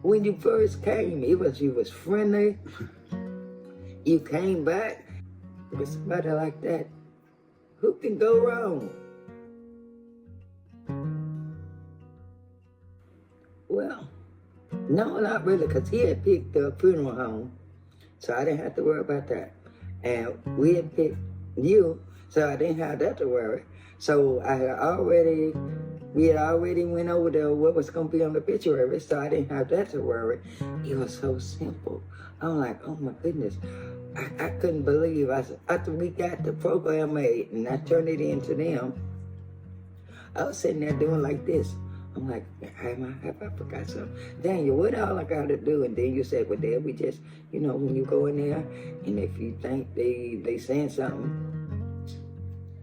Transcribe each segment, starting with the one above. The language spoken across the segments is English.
when you first came, you was friendly. You came back with somebody like that. Who can go wrong? Well, no, not really, because he had picked the funeral home, so I didn't have to worry about that. And we had picked you, so I didn't have that to worry. So we had already went over what was going to be on the obituary, so I didn't have that to worry. It was so simple. I'm like, oh my goodness. I couldn't believe. After we got the program made and I turned it in to them, I was sitting there doing like this. I'm like, have I forgot something? Daniel, what all I got to do? And then you said, well, Dad, we just, when you go in there, and if you think they saying something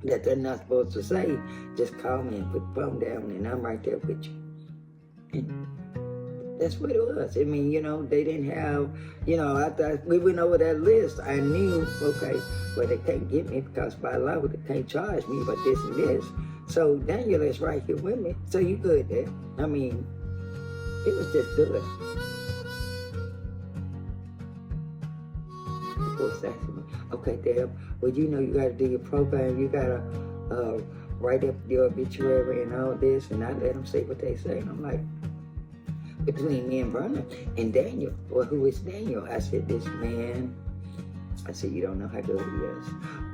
that they're not supposed to say, just call me and put the phone down, and I'm right there with you. And that's what it was. I mean, they didn't have, after we went over that list, I knew, okay, well, they can't get me because by law, they can't charge me but this and this. So Daniel is right here with me. So you good there. I mean, it was just good. Of course, that's me. Okay, Deb, well, you got to do your program. You got to write up your obituary and all this. And I let them say what they say. And I'm like, between me and Brenda and Daniel, well, who is Daniel? I said, this man, I said, you don't know how good he is.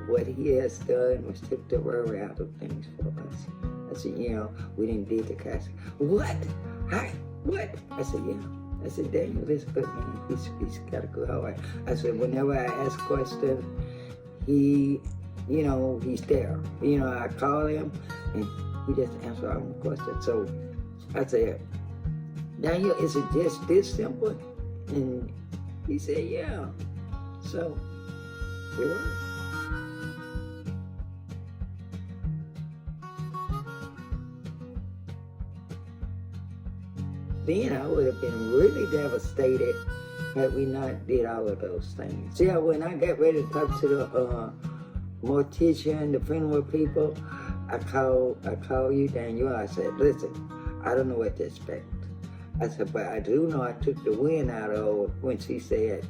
What he has done was took the worry out of things for us. I said, we didn't do the casket. What? Hi, what? I said, yeah. I said, Daniel, this good man. He's got a good heart. I said, whenever I ask questions, he's there. I call him and he just answers all my questions. So I said, Daniel, is it just this simple? And he said, yeah. So it was. Then I would have been really devastated had we not did all of those things. See, when I got ready to talk to the mortician, the funeral people, I called you, Daniel. I said, listen, I don't know what to expect. I said, but I do know I took the wind out of her when she said,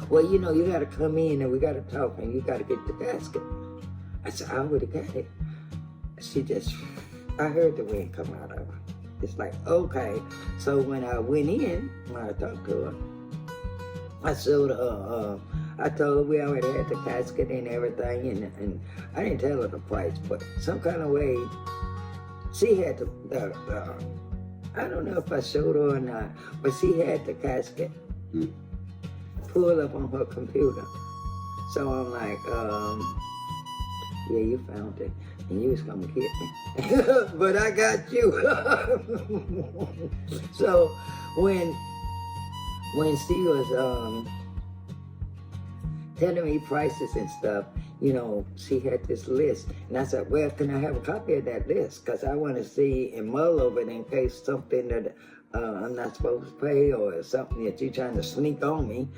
well, you got to come in and we got to talk and you got to get the casket. I said, I already got it. I heard the wind come out of her. It's like, okay. So when I went in, when I talked to her, I showed her, I told her we already had the casket and everything, and I didn't tell her the price, but some kind of way, she had I don't know if I showed her or not, but she had the casket pulled up on her computer. So I'm like, yeah, you found it. And you was gonna get me. But I got you. So when she was telling me prices and stuff, she had this list. And I said, well, can I have a copy of that list? Because I want to see and mull over it in case something that I'm not supposed to pay or something that you're trying to sneak on me.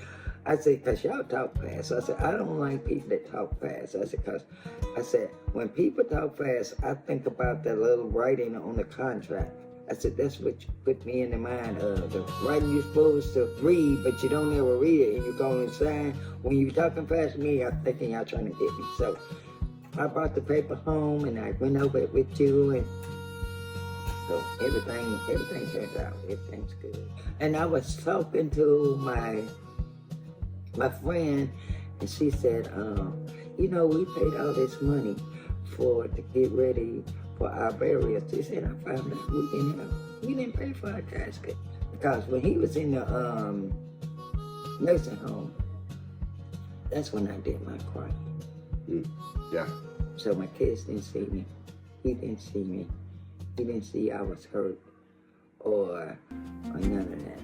I said, because y'all talk fast. I said, I don't like people that talk fast. I said, when people talk fast, I think about that little writing on the contract. I said, that's what put me in the mind of. The writing you're supposed to read, but you don't ever read it, and you go and sign. When you're talking fast to me, I'm thinking y'all trying to get me. So I brought the paper home, and I went over it with you, and so everything turned out. Everything's good. And I was talking to my friend, and she said, we paid all this money to get ready for our burial. She said, I found out we didn't pay for our casket. Because when he was in the nursing home, that's when I did my crying. Yeah. So my kids didn't see me. He didn't see me. He didn't see I was hurt or none of that.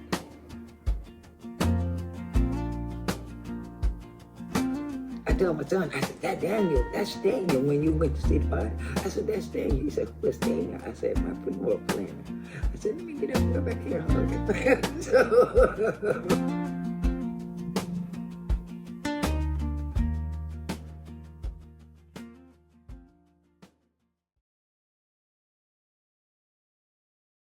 I told my son, I said, that's Daniel when you went to see the body. I said, that's Daniel. He said, who's Daniel? I said, my funeral planner. I said, let me get up and go back here and hug him. So